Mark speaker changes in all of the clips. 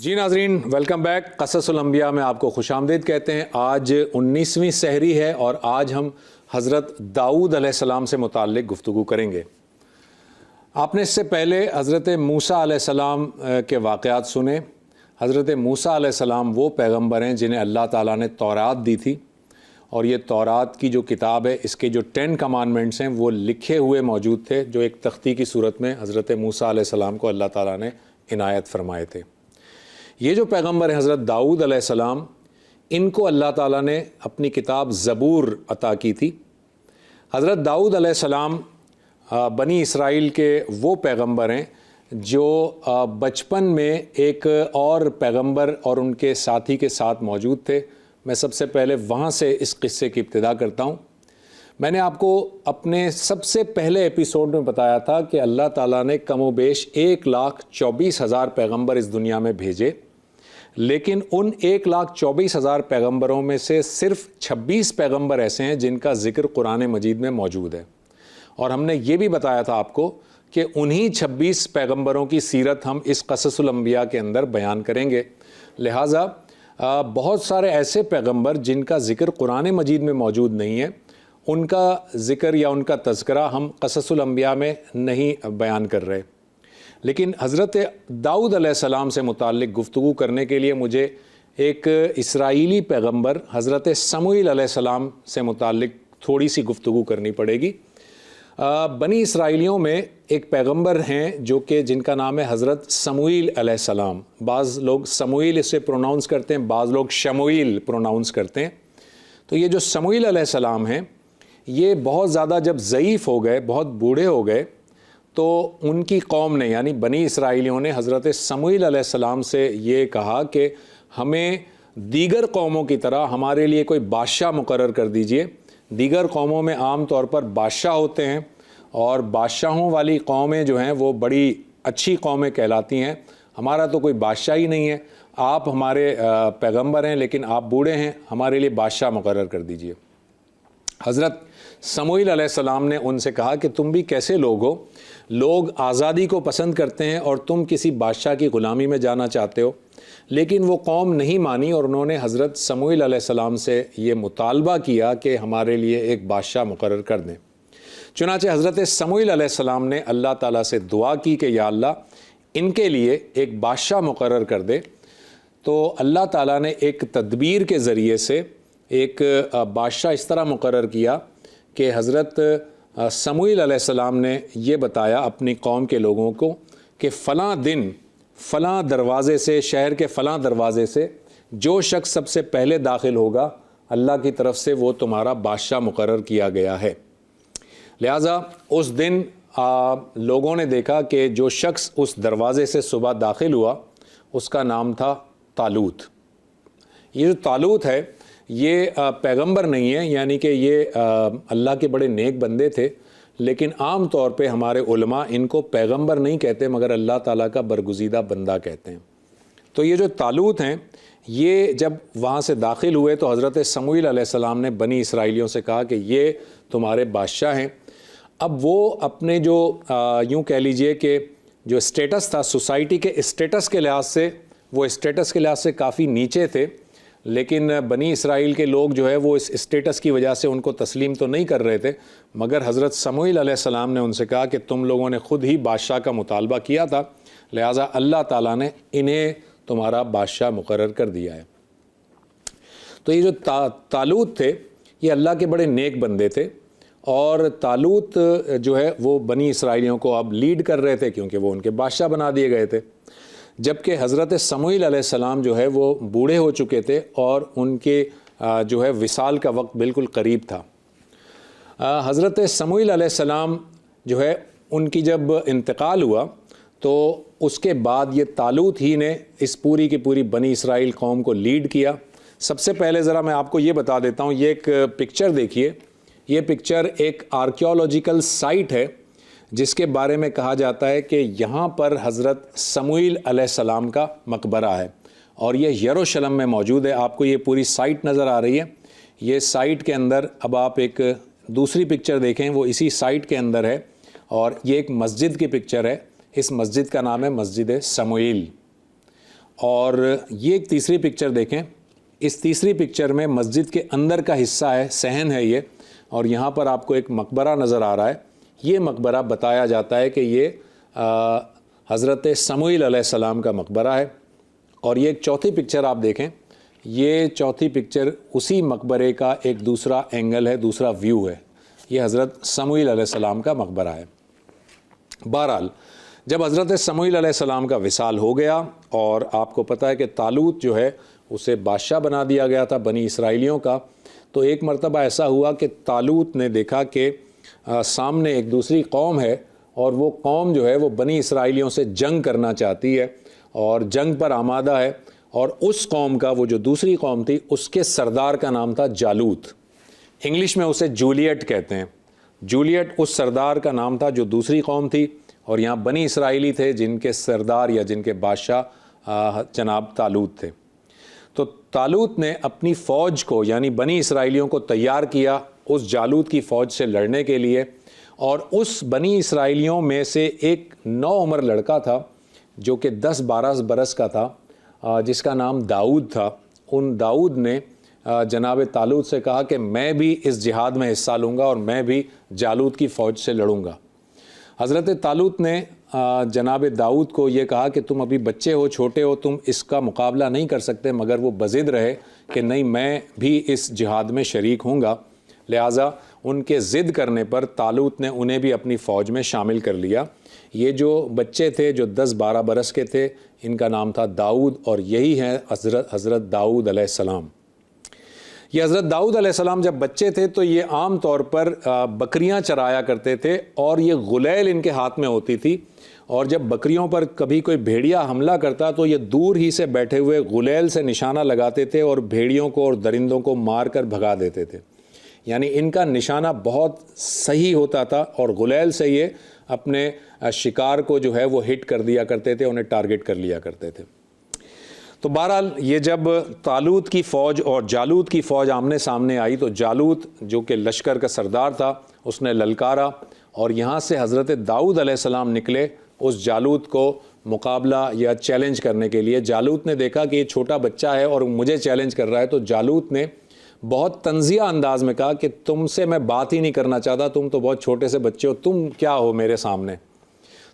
Speaker 1: جی ناظرین، welcome back. قصص الانبیاء میں آپ کو خوش آمدید کہتے ہیں۔ آج 19ویں سحری ہے اور آج ہم حضرت داؤد علیہ السلام سے متعلق گفتگو کریں گے۔ آپ نے اس سے پہلے حضرت موسیٰ علیہ السلام کے واقعات سنے۔ حضرت موسیٰ علیہ السلام وہ پیغمبر ہیں جنہیں اللہ تعالیٰ نے تورات دی تھی، اور یہ تورات کی جو کتاب ہے، اس کے جو 10 کمانڈمنٹس ہیں وہ لکھے ہوئے موجود تھے، جو ایک تختی کی صورت میں حضرت موسیٰ علیہ السلام کو اللہ تعالیٰ نے عنایت فرمائے تھے۔ یہ جو پیغمبر ہیں حضرت داؤد علیہ السلام، ان کو اللہ تعالیٰ نے اپنی کتاب زبور عطا کی تھی۔ حضرت داؤد علیہ السلام بنی اسرائیل کے وہ پیغمبر ہیں جو بچپن میں ایک اور پیغمبر اور ان کے ساتھی کے ساتھ موجود تھے۔ میں سب سے پہلے وہاں سے اس قصے کی ابتدا کرتا ہوں۔ میں نے آپ کو اپنے سب سے پہلے ایپیسوڈ میں بتایا تھا کہ اللہ تعالیٰ نے کم و بیش 1,24,000 پیغمبر اس دنیا میں بھیجے، لیکن ان 1,24,000 پیغمبروں میں سے صرف 26 پیغمبر ایسے ہیں جن کا ذکر قرآن مجید میں موجود ہے، اور ہم نے یہ بھی بتایا تھا آپ کو کہ انہی 26 پیغمبروں کی سیرت ہم اس قصص الانبیاء کے اندر بیان کریں گے۔ لہٰذا بہت سارے ایسے پیغمبر جن کا ذکر قرآن مجید میں موجود نہیں ہے، ان کا ذکر یا ان کا تذکرہ ہم قصص الانبیاء میں نہیں بیان کر رہے۔ لیکن حضرت داؤد علیہ السلام سے متعلق گفتگو کرنے کے لیے مجھے ایک اسرائیلی پیغمبر حضرت سموئیل علیہ السلام سے متعلق تھوڑی سی گفتگو کرنی پڑے گی۔ بنی اسرائیلیوں میں ایک پیغمبر ہیں جو کہ جن کا نام ہے حضرت سموئیل علیہ السلام۔ بعض لوگ سموئیل اسے پروناؤنس کرتے ہیں، بعض لوگ شموئیل پروناؤنس کرتے ہیں۔ تو یہ جو سموئیل علیہ السلام ہیں، یہ بہت زیادہ جب ضعیف ہو گئے، بہت بوڑھے ہو گئے، تو ان کی قوم نے یعنی بنی اسرائیلیوں نے حضرت سموئیل علیہ السلام سے یہ کہا کہ ہمیں دیگر قوموں کی طرح ہمارے لیے کوئی بادشاہ مقرر کر دیجئے۔ دیگر قوموں میں عام طور پر بادشاہ ہوتے ہیں، اور بادشاہوں والی قومیں جو ہیں وہ بڑی اچھی قومیں کہلاتی ہیں۔ ہمارا تو کوئی بادشاہ ہی نہیں ہے، آپ ہمارے پیغمبر ہیں لیکن آپ بوڑھے ہیں، ہمارے لیے بادشاہ مقرر کر دیجئے۔ حضرت سموئیل علیہ السلام نے ان سے کہا کہ تم بھی کیسے لوگ ہو، لوگ آزادی کو پسند کرتے ہیں اور تم کسی بادشاہ کی غلامی میں جانا چاہتے ہو۔ لیکن وہ قوم نہیں مانی، اور انہوں نے حضرت سموئیل علیہ السلام سے یہ مطالبہ کیا کہ ہمارے لیے ایک بادشاہ مقرر کر دیں۔ چنانچہ حضرت سموئیل علیہ السلام نے اللہ تعالیٰ سے دعا کی کہ یا اللہ ان کے لیے ایک بادشاہ مقرر کر دے۔ تو اللہ تعالیٰ نے ایک تدبیر کے ذریعے سے ایک بادشاہ اس طرح مقرر کیا کہ حضرت سموئیل علیہ السلام نے یہ بتایا اپنی قوم کے لوگوں کو کہ فلاں دن فلاں دروازے سے، شہر کے فلاں دروازے سے جو شخص سب سے پہلے داخل ہوگا، اللہ کی طرف سے وہ تمہارا بادشاہ مقرر کیا گیا ہے۔ لہٰذا اس دن لوگوں نے دیکھا کہ جو شخص اس دروازے سے صبح داخل ہوا اس کا نام تھا طالوت۔ یہ جو طالوت ہے یہ پیغمبر نہیں ہے، یعنی کہ یہ اللہ کے بڑے نیک بندے تھے، لیکن عام طور پہ ہمارے علماء ان کو پیغمبر نہیں کہتے مگر اللہ تعالیٰ کا برگزیدہ بندہ کہتے ہیں۔ تو یہ جو طالوت ہیں، یہ جب وہاں سے داخل ہوئے تو حضرت سموئیل علیہ السلام نے بنی اسرائیلیوں سے کہا کہ یہ تمہارے بادشاہ ہیں۔ اب وہ اپنے جو یوں کہہ لیجئے کہ جو اسٹیٹس تھا، سوسائٹی کے اسٹیٹس کے لحاظ سے، وہ اسٹیٹس کے لحاظ سے کافی نیچے تھے، لیکن بنی اسرائیل کے لوگ جو ہے وہ اس اسٹیٹس کی وجہ سے ان کو تسلیم تو نہیں کر رہے تھے، مگر حضرت سموئیل علیہ السلام نے ان سے کہا کہ تم لوگوں نے خود ہی بادشاہ کا مطالبہ کیا تھا، لہٰذا اللہ تعالیٰ نے انہیں تمہارا بادشاہ مقرر کر دیا ہے۔ تو یہ جو طالوت تھے یہ اللہ کے بڑے نیک بندے تھے، اور طالوت جو ہے وہ بنی اسرائیلیوں کو اب لیڈ کر رہے تھے کیونکہ وہ ان کے بادشاہ بنا دیے گئے تھے، جبکہ حضرت سموئیل علیہ السلام جو ہے وہ بوڑھے ہو چکے تھے اور ان کے جو ہے وصال کا وقت بالکل قریب تھا۔ حضرت سموئیل علیہ السلام جو ہے ان کی جب انتقال ہوا تو اس کے بعد یہ طالوت ہی نے اس پوری کی پوری بنی اسرائیل قوم کو لیڈ کیا۔ سب سے پہلے ذرا میں آپ کو یہ بتا دیتا ہوں، یہ ایک پکچر دیکھیے، یہ پکچر ایک آرکیولوجیکل سائٹ ہے جس کے بارے میں کہا جاتا ہے کہ یہاں پر حضرت سموئیل علیہ السلام کا مقبرہ ہے، اور یہ یروشلم میں موجود ہے۔ آپ کو یہ پوری سائٹ نظر آ رہی ہے، یہ سائٹ کے اندر اب آپ ایک دوسری پکچر دیکھیں، وہ اسی سائٹ کے اندر ہے، اور یہ ایک مسجد کی پکچر ہے۔ اس مسجد کا نام ہے مسجد سموئیل، اور یہ ایک تیسری پکچر دیکھیں، اس تیسری پکچر میں مسجد کے اندر کا حصہ ہے، صحن ہے یہ، اور یہاں پر آپ کو ایک مقبرہ نظر آ رہا ہے۔ یہ مقبرہ بتایا جاتا ہے کہ یہ حضرت سموئیل علیہ السلام کا مقبرہ ہے۔ اور یہ ایک چوتھی پکچر آپ دیکھیں، یہ چوتھی پکچر اسی مقبرے کا ایک دوسرا اینگل ہے، دوسرا ویو ہے۔ یہ حضرت سموئیل علیہ السلام کا مقبرہ ہے۔ بہرحال جب حضرت سموئیل علیہ السلام کا وصال ہو گیا، اور آپ کو پتہ ہے کہ طالوت جو ہے اسے بادشاہ بنا دیا گیا تھا بنی اسرائیلیوں کا، تو ایک مرتبہ ایسا ہوا کہ طالوت نے دیکھا کہ سامنے ایک دوسری قوم ہے، اور وہ قوم جو ہے وہ بنی اسرائیلیوں سے جنگ کرنا چاہتی ہے اور جنگ پر آمادہ ہے، اور اس قوم کا وہ جو دوسری قوم تھی اس کے سردار کا نام تھا جالوت، انگلش میں اسے جولیٹ کہتے ہیں۔ جولیٹ اس سردار کا نام تھا جو دوسری قوم تھی، اور یہاں بنی اسرائیلی تھے جن کے سردار یا جن کے بادشاہ جناب طالوت تھے۔ تو طالوت نے اپنی فوج کو یعنی بنی اسرائیلیوں کو تیار کیا اس جالوت کی فوج سے لڑنے کے لیے، اور اس بنی اسرائیلیوں میں سے ایک نوعمر لڑکا تھا جو کہ 10-12 برس کا تھا، جس کا نام داؤد تھا۔ ان داؤد نے جناب طالوت سے کہا کہ میں بھی اس جہاد میں حصہ لوں گا اور میں بھی جالوت کی فوج سے لڑوں گا۔ حضرت طالوت نے جناب داؤد کو یہ کہا کہ تم ابھی بچے ہو، چھوٹے ہو، تم اس کا مقابلہ نہیں کر سکتے، مگر وہ بضد رہے کہ نہیں میں بھی اس جہاد میں شریک ہوں گا۔ لہٰذا ان کے ضد کرنے پر طالوت نے انہیں بھی اپنی فوج میں شامل کر لیا۔ یہ جو بچے تھے جو 10-12 برس کے تھے، ان کا نام تھا داؤد، اور یہی ہیں حضرت داؤد علیہ السلام۔ یہ حضرت داؤد علیہ السلام جب بچے تھے تو یہ عام طور پر بکریاں چرایا کرتے تھے، اور یہ غلیل ان کے ہاتھ میں ہوتی تھی، اور جب بکریوں پر کبھی کوئی بھیڑیا حملہ کرتا تو یہ دور ہی سے بیٹھے ہوئے غلیل سے نشانہ لگاتے تھے اور بھیڑیوں کو اور درندوں کو مار کر بھگا دیتے تھے۔ یعنی ان کا نشانہ بہت صحیح ہوتا تھا، اور غلیل سے یہ اپنے شکار کو جو ہے وہ ہٹ کر دیا کرتے تھے، انہیں ٹارگٹ کر لیا کرتے تھے۔ تو بہرحال یہ جب طالوت کی فوج اور جالوت کی فوج آمنے سامنے آئی تو جالوت جو کہ لشکر کا سردار تھا اس نے للکارا، اور یہاں سے حضرت داؤد علیہ السلام نکلے اس جالوت کو مقابلہ یا چیلنج کرنے کے لیے۔ جالوت نے دیکھا کہ یہ چھوٹا بچہ ہے اور مجھے چیلنج کر رہا ہے، تو جالوت نے بہت طنزیہ انداز میں کہا کہ تم سے میں بات ہی نہیں کرنا چاہتا، تم تو بہت چھوٹے سے بچے ہو، تم کیا ہو میرے سامنے۔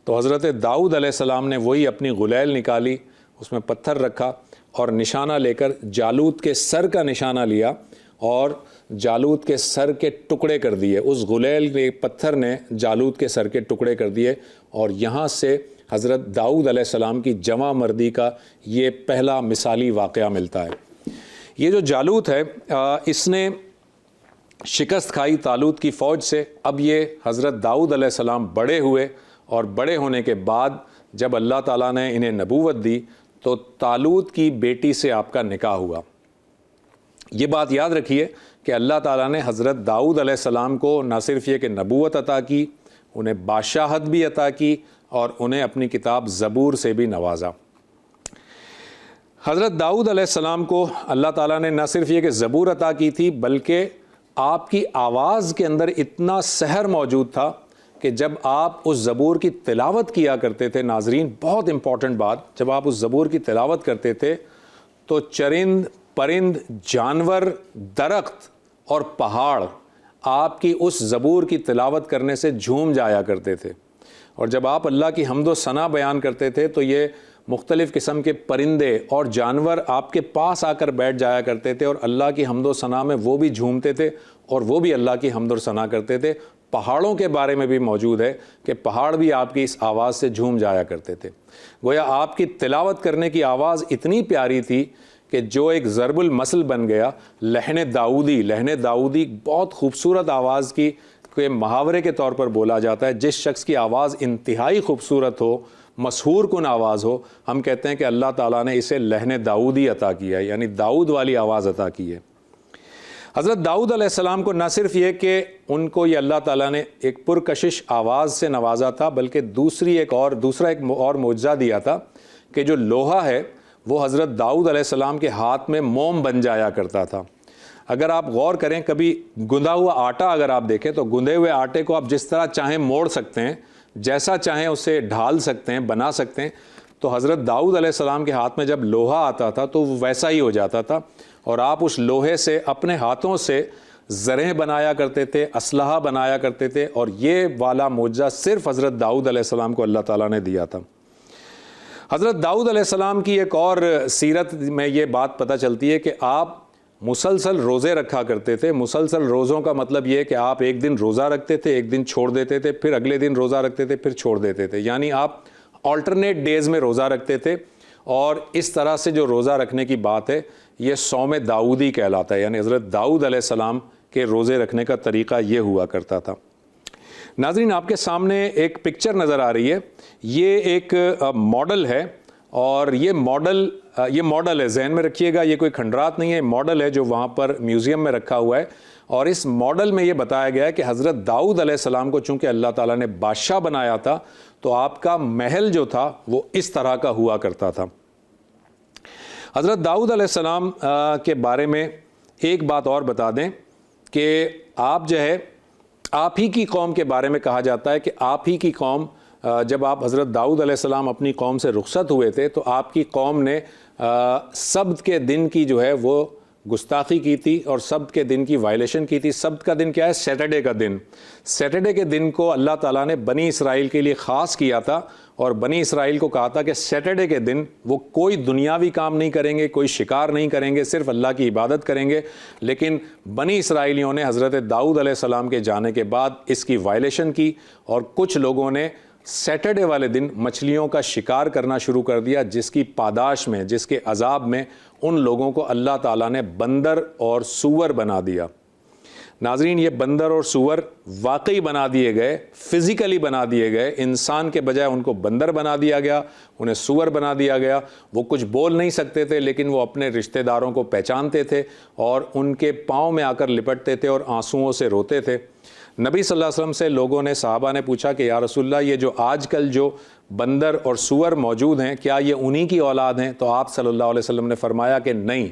Speaker 1: تو حضرت داؤد علیہ السلام نے وہی اپنی غلیل نکالی، اس میں پتھر رکھا اور نشانہ لے کر جالوت کے سر کا نشانہ لیا اور جالوت کے سر کے ٹکڑے کر دیے۔ اس غلیل کے پتھر نے جالوت کے سر کے ٹکڑے کر دیے، اور یہاں سے حضرت داؤد علیہ السلام کی جواں مردی کا یہ پہلا مثالی واقعہ ملتا ہے۔ یہ جو جالوت ہے اس نے شکست کھائی طالوت کی فوج سے۔ اب یہ حضرت داؤد علیہ السلام بڑے ہوئے، اور بڑے ہونے کے بعد جب اللہ تعالیٰ نے انہیں نبوت دی تو طالوت کی بیٹی سے آپ کا نکاح ہوا۔ یہ بات یاد رکھیے کہ اللہ تعالیٰ نے حضرت داؤد علیہ السلام کو نہ صرف یہ کہ نبوت عطا کی، انہیں بادشاہت بھی عطا کی، اور انہیں اپنی کتاب زبور سے بھی نوازا۔ حضرت داؤد علیہ السلام کو اللہ تعالیٰ نے نہ صرف یہ کہ زبور عطا کی تھی، بلکہ آپ کی آواز کے اندر اتنا سحر موجود تھا کہ جب آپ اس زبور کی تلاوت کیا کرتے تھے، ناظرین بہت امپورٹنٹ بات، جب آپ اس زبور کی تلاوت کرتے تھے تو چرند، پرند، جانور، درخت اور پہاڑ آپ کی اس زبور کی تلاوت کرنے سے جھوم جایا کرتے تھے۔ اور جب آپ اللہ کی حمد و ثنا بیان کرتے تھے تو یہ مختلف قسم کے پرندے اور جانور آپ کے پاس آ کر بیٹھ جایا کرتے تھے، اور اللہ کی حمد و ثنا میں وہ بھی جھومتے تھے اور وہ بھی اللہ کی حمد و ثنا کرتے تھے۔ پہاڑوں کے بارے میں بھی موجود ہے کہ پہاڑ بھی آپ کی اس آواز سے جھوم جایا کرتے تھے۔ گویا آپ کی تلاوت کرنے کی آواز اتنی پیاری تھی کہ جو ایک ضرب المثل بن گیا۔ لحن داؤدی بہت خوبصورت آواز کی کہ محاورے کے طور پر بولا جاتا ہے۔ جس شخص کی آواز انتہائی خوبصورت ہو، مسحور کن آواز ہو، ہم کہتے ہیں کہ اللہ تعالیٰ نے اسے لحن داؤدی عطا کیا ہے، یعنی داؤد والی آواز عطا کی ہے۔ حضرت داؤد علیہ السلام کو نہ صرف یہ کہ ان کو یہ اللہ تعالیٰ نے ایک پرکشش آواز سے نوازا تھا، بلکہ دوسرا ایک اور معجزہ دیا تھا کہ جو لوہا ہے وہ حضرت داؤد علیہ السلام کے ہاتھ میں موم بن جایا کرتا تھا۔ اگر آپ غور کریں، کبھی گندھا ہوا آٹا اگر آپ دیکھیں تو گندھے ہوئے آٹے کو آپ جس طرح چاہیں موڑ سکتے ہیں، جیسا چاہیں اسے ڈھال سکتے ہیں، بنا سکتے ہیں۔ تو حضرت داؤد علیہ السلام کے ہاتھ میں جب لوہا آتا تھا تو وہ ویسا ہی ہو جاتا تھا، اور آپ اس لوہے سے اپنے ہاتھوں سے زرہیں بنایا کرتے تھے، اسلحہ بنایا کرتے تھے، اور یہ والا معجزہ صرف حضرت داؤد علیہ السلام کو اللہ تعالیٰ نے دیا تھا۔ حضرت داؤد علیہ السلام کی ایک اور سیرت میں یہ بات پتہ چلتی ہے کہ آپ مسلسل روزے رکھا کرتے تھے۔ مسلسل روزوں کا مطلب یہ کہ آپ ایک دن روزہ رکھتے تھے، ایک دن چھوڑ دیتے تھے، پھر اگلے دن روزہ رکھتے تھے، پھر چھوڑ دیتے تھے، یعنی آپ آلٹرنیٹ ڈیز میں روزہ رکھتے تھے۔ اور اس طرح سے جو روزہ رکھنے کی بات ہے یہ صوم داؤدی کہلاتا ہے، یعنی حضرت داؤد علیہ السلام کے روزے رکھنے کا طریقہ یہ ہوا کرتا تھا۔ ناظرین، آپ کے سامنے ایک پکچر نظر آ رہی ہے، یہ ایک ماڈل ہے، اور یہ ماڈل ہے، ذہن میں رکھیے گا، یہ کوئی کھنڈرات نہیں ہے، ماڈل ہے جو وہاں پر میوزیم میں رکھا ہوا ہے، اور اس ماڈل میں یہ بتایا گیا ہے کہ حضرت داؤد علیہ السلام کو چونکہ اللہ تعالیٰ نے بادشاہ بنایا تھا تو آپ کا محل جو تھا وہ اس طرح کا ہوا کرتا تھا۔ حضرت داؤد علیہ السلام کے بارے میں ایک بات اور بتا دیں کہ آپ جو ہے، آپ ہی کی قوم کے بارے میں کہا جاتا ہے کہ آپ ہی کی قوم، جب آپ حضرت داؤد علیہ السلام اپنی قوم سے رخصت ہوئے تھے تو آپ کی قوم نے سبت کے دن کی جو ہے وہ گستاخی کی تھی اور سبت کے دن کی وائلیشن کی تھی۔ سبت کا دن کیا ہے؟ سیٹرڈے کا دن۔ سیٹرڈے کے دن کو اللہ تعالیٰ نے بنی اسرائیل کے لیے خاص کیا تھا، اور بنی اسرائیل کو کہا تھا کہ سیٹرڈے کے دن وہ کوئی دنیاوی کام نہیں کریں گے، کوئی شکار نہیں کریں گے، صرف اللہ کی عبادت کریں گے۔ لیکن بنی اسرائیلیوں نے حضرت داؤد علیہ السلام کے جانے کے بعد اس کی وائلیشن کی، اور کچھ لوگوں نے سیٹرڈے والے دن مچھلیوں کا شکار کرنا شروع کر دیا، جس کی پاداش میں، جس کے عذاب میں ان لوگوں کو اللہ تعالیٰ نے بندر اور سور بنا دیا۔ ناظرین، یہ بندر اور سور واقعی بنا دیے گئے، فزیکلی بنا دیے گئے، انسان کے بجائے ان کو بندر بنا دیا گیا، انہیں سور بنا دیا گیا۔ وہ کچھ بول نہیں سکتے تھے لیکن وہ اپنے رشتہ داروں کو پہچانتے تھے اور ان کے پاؤں میں آ کر لپٹتے تھے اور آنسوؤں سے روتے تھے۔ نبی صلی اللہ علیہ وسلم سے لوگوں نے، صحابہ نے پوچھا کہ یا رسول اللہ، یہ جو آج کل جو بندر اور سور موجود ہیں کیا یہ انہی کی اولاد ہیں؟ تو آپ صلی اللہ علیہ وسلم نے فرمایا کہ نہیں،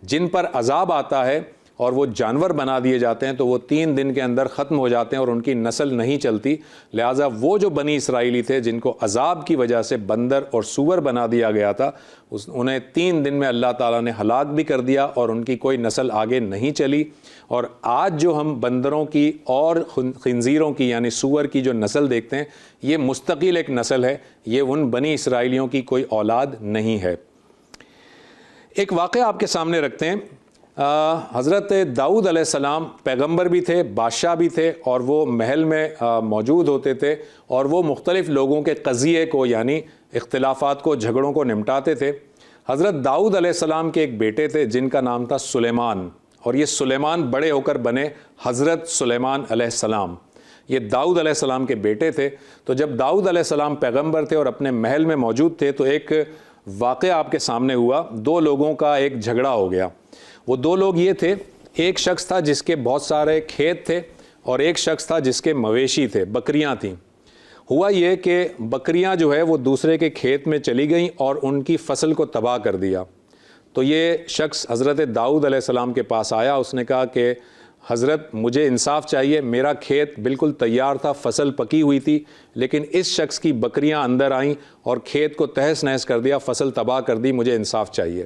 Speaker 1: جن پر عذاب آتا ہے اور وہ جانور بنا دیے جاتے ہیں تو وہ 3 دن کے اندر ختم ہو جاتے ہیں اور ان کی نسل نہیں چلتی۔ لہٰذا وہ جو بنی اسرائیلی تھے جن کو عذاب کی وجہ سے بندر اور سور بنا دیا گیا تھا، انہیں 3 دن میں اللہ تعالیٰ نے ہلاک بھی کر دیا اور ان کی کوئی نسل آگے نہیں چلی۔ اور آج جو ہم بندروں کی اور خنزیروں کی یعنی سور کی جو نسل دیکھتے ہیں، یہ مستقل ایک نسل ہے، یہ ان بنی اسرائیلیوں کی کوئی اولاد نہیں ہے۔ ایک واقعہ آپ کے سامنے رکھتے ہیں۔ حضرت داؤد علیہ السلام پیغمبر بھی تھے، بادشاہ بھی تھے، اور وہ محل میں موجود ہوتے تھے، اور وہ مختلف لوگوں کے قضیے کو یعنی اختلافات کو، جھگڑوں کو نمٹاتے تھے۔ حضرت داؤد علیہ السلام کے ایک بیٹے تھے جن کا نام تھا سلیمان، اور یہ سلیمان بڑے ہو کر بنے حضرت سلیمان علیہ السلام۔ یہ داؤد علیہ السلام کے بیٹے تھے۔ تو جب داؤد علیہ السلام پیغمبر تھے اور اپنے محل میں موجود تھے تو ایک واقعہ آپ کے سامنے ہوا۔ 2 لوگوں کا ایک جھگڑا ہو گیا۔ وہ 2 لوگ یہ تھے، ایک شخص تھا جس کے بہت سارے کھیت تھے، اور ایک شخص تھا جس کے مویشی تھے، بکریاں تھیں۔ ہوا یہ کہ بکریاں جو ہے وہ دوسرے کے کھیت میں چلی گئیں اور ان کی فصل کو تباہ کر دیا۔ تو یہ شخص حضرت داؤد علیہ السلام کے پاس آیا، اس نے کہا کہ حضرت مجھے انصاف چاہیے، میرا کھیت بالکل تیار تھا، فصل پکی ہوئی تھی، لیکن اس شخص کی بکریاں اندر آئیں اور کھیت کو تہس نہس کر دیا، فصل تباہ کر دی، مجھے انصاف چاہیے۔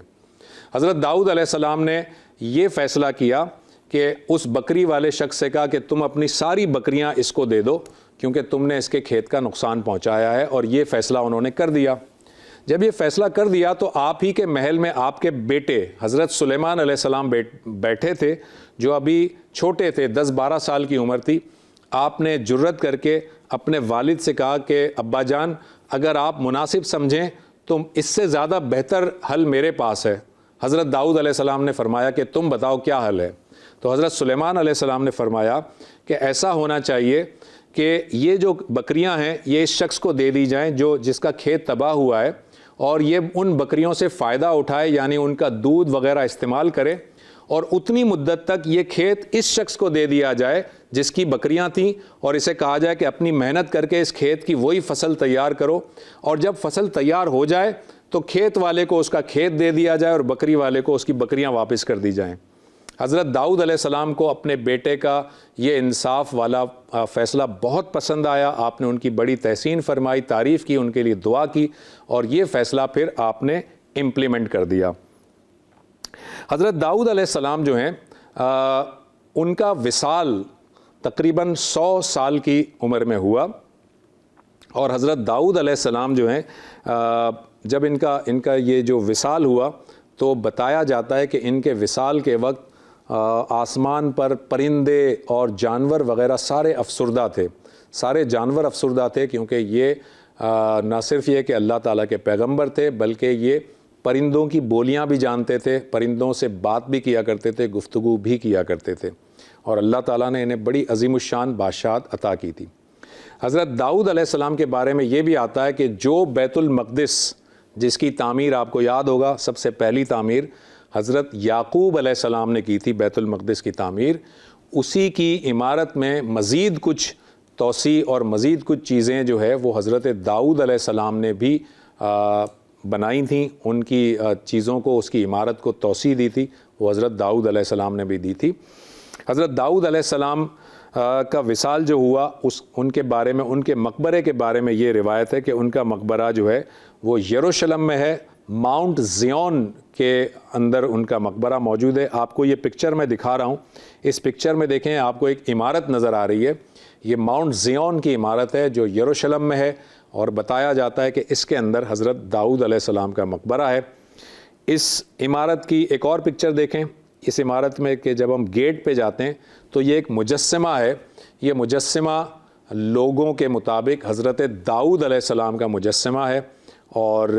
Speaker 1: حضرت داؤد علیہ السلام نے یہ فیصلہ کیا کہ اس بکری والے شخص سے کہا کہ تم اپنی ساری بکریاں اس کو دے دو کیونکہ تم نے اس کے کھیت کا نقصان پہنچایا ہے، اور یہ فیصلہ انہوں نے کر دیا۔ جب یہ فیصلہ کر دیا تو آپ ہی کے محل میں آپ کے بیٹے حضرت سلیمان علیہ السلام بیٹھے تھے، جو ابھی چھوٹے تھے، 10-12 سال کی عمر تھی۔ آپ نے جرت کر کے اپنے والد سے کہا کہ ابا جان، اگر آپ مناسب سمجھیں تو اس سے زیادہ بہتر حل میرے پاس ہے۔ حضرت داؤد علیہ السلام نے فرمایا کہ تم بتاؤ کیا حل ہے؟ تو حضرت سلیمان علیہ السلام نے فرمایا کہ ایسا ہونا چاہیے کہ یہ جو بکریاں ہیں یہ اس شخص کو دے دی جائیں جس کا کھیت تباہ ہوا ہے، اور یہ ان بکریوں سے فائدہ اٹھائے، یعنی ان کا دودھ وغیرہ استعمال کرے، اور اتنی مدت تک یہ کھیت اس شخص کو دے دیا جائے جس کی بکریاں تھیں، اور اسے کہا جائے کہ اپنی محنت کر کے اس کھیت کی وہی فصل تیار کرو، اور جب فصل تیار ہو جائے تو کھیت والے کو اس کا کھیت دے دیا جائے اور بکری والے کو اس کی بکریاں واپس کر دی جائیں۔ حضرت داؤد علیہ السلام کو اپنے بیٹے کا یہ انصاف والا فیصلہ بہت پسند آیا. آپ نے ان کی بڑی تحسین فرمائی, تعریف کی, ان کے لیے دعا کی, اور یہ فیصلہ پھر آپ نے امپلیمنٹ کر دیا. حضرت داؤد علیہ السلام جو ہیں ان کا وصال تقریباً 100 سال کی عمر میں ہوا, اور حضرت داؤد علیہ السلام جو ہیں جب ان کا یہ جو وصال ہوا تو بتایا جاتا ہے کہ ان کے وصال کے وقت آسمان پر پرندے اور جانور وغیرہ سارے افسردہ تھے, سارے جانور افسردہ تھے, کیونکہ یہ نہ صرف یہ کہ اللہ تعالیٰ کے پیغمبر تھے بلکہ یہ پرندوں کی بولیاں بھی جانتے تھے, پرندوں سے بات بھی کیا کرتے تھے, گفتگو بھی کیا کرتے تھے, اور اللہ تعالیٰ نے انہیں بڑی عظیم الشان بادشاہت عطا کی تھی. حضرت داؤد علیہ السلام کے بارے میں یہ بھی آتا ہے کہ جو بیت المقدس جس کی تعمیر آپ کو یاد ہوگا, سب سے پہلی تعمیر حضرت یعقوب علیہ السلام نے کی تھی, بیت المقدس کی تعمیر, اسی کی عمارت میں مزید کچھ توسیع اور مزید کچھ چیزیں جو ہے وہ حضرت داؤد علیہ السلام نے بھی بنائی تھیں. ان کی چیزوں کو, اس کی عمارت کو توسیع دی تھی, وہ حضرت داؤد علیہ السلام نے بھی دی تھی. حضرت داؤد علیہ السلام کا وصال جو ہوا ان کے بارے میں, ان کے مقبرے کے بارے میں یہ روایت ہے کہ ان کا مقبرہ جو ہے وہ یروشلم میں ہے, ماؤنٹ زیون کے اندر ان کا مقبرہ موجود ہے. آپ کو یہ پکچر میں دکھا رہا ہوں, اس پکچر میں دیکھیں آپ کو ایک عمارت نظر آ رہی ہے, یہ ماؤنٹ زیون کی عمارت ہے جو یروشلم میں ہے, اور بتایا جاتا ہے کہ اس کے اندر حضرت داؤد علیہ السلام کا مقبرہ ہے. اس عمارت کی ایک اور پکچر دیکھیں, اس عمارت میں کہ جب ہم گیٹ پہ جاتے ہیں تو یہ ایک مجسمہ ہے, یہ مجسمہ لوگوں کے مطابق حضرت داؤد علیہ السلام کا مجسمہ ہے. اور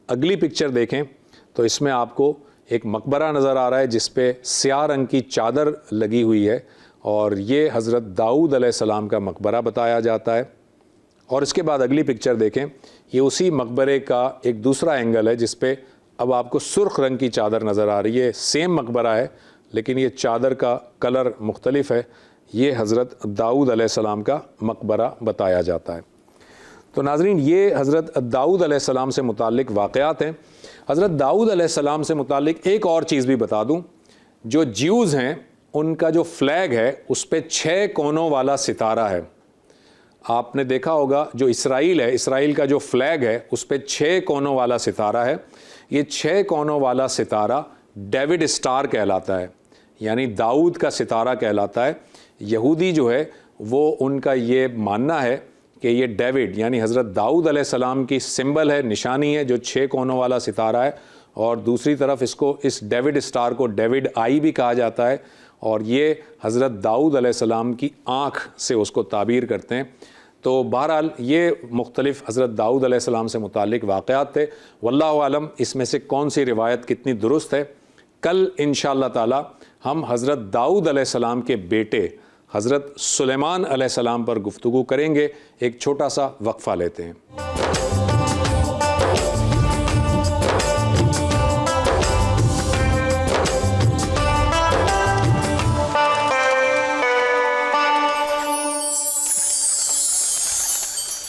Speaker 1: اگلی پکچر دیکھیں تو اس میں آپ کو ایک مقبرہ نظر آ رہا ہے جس پہ سیاہ رنگ کی چادر لگی ہوئی ہے, اور یہ حضرت داؤد علیہ السلام کا مقبرہ بتایا جاتا ہے. اور اس کے بعد اگلی پکچر دیکھیں, یہ اسی مقبرے کا ایک دوسرا اینگل ہے جس پہ اب آپ کو سرخ رنگ کی چادر نظر آ رہی ہے. سیم مقبرہ ہے لیکن یہ چادر کا کلر مختلف ہے. یہ حضرت داؤد علیہ السلام کا مقبرہ بتایا جاتا ہے. تو ناظرین, یہ حضرت داؤد علیہ السلام سے متعلق واقعات ہیں. حضرت داؤد علیہ السلام سے متعلق ایک اور چیز بھی بتا دوں, جو جیوز ہیں ان کا جو فلیگ ہے اس پہ 6 کونوں والا ستارہ ہے. آپ نے دیکھا ہوگا جو اسرائیل ہے, اسرائیل کا جو فلیگ ہے اس پہ 6 کونوں والا ستارہ ہے. یہ 6 کونوں والا ستارہ ڈیوڈ اسٹار کہلاتا ہے, یعنی داؤد کا ستارہ کہلاتا ہے. یہودی جو ہے وہ ان کا یہ ماننا ہے کہ یہ ڈیوڈ یعنی حضرت داؤد علیہ السلام کی سمبل ہے, نشانی ہے, جو 6 کونوں والا ستارہ ہے. اور دوسری طرف اس ڈیوڈ اسٹار کو ڈیوڈ آئی بھی کہا جاتا ہے, اور یہ حضرت داؤد علیہ السلام کی آنکھ سے اس کو تعبیر کرتے ہیں. تو بہرحال یہ مختلف حضرت داؤد علیہ السلام سے متعلق واقعات تھے. واللہ عالم اس میں سے کون سی روایت کتنی درست ہے. کل انشاءاللہ تعالی ہم حضرت داؤد علیہ السلام کے بیٹے حضرت سلیمان علیہ السلام پر گفتگو کریں گے. ایک چھوٹا سا وقفہ لیتے ہیں.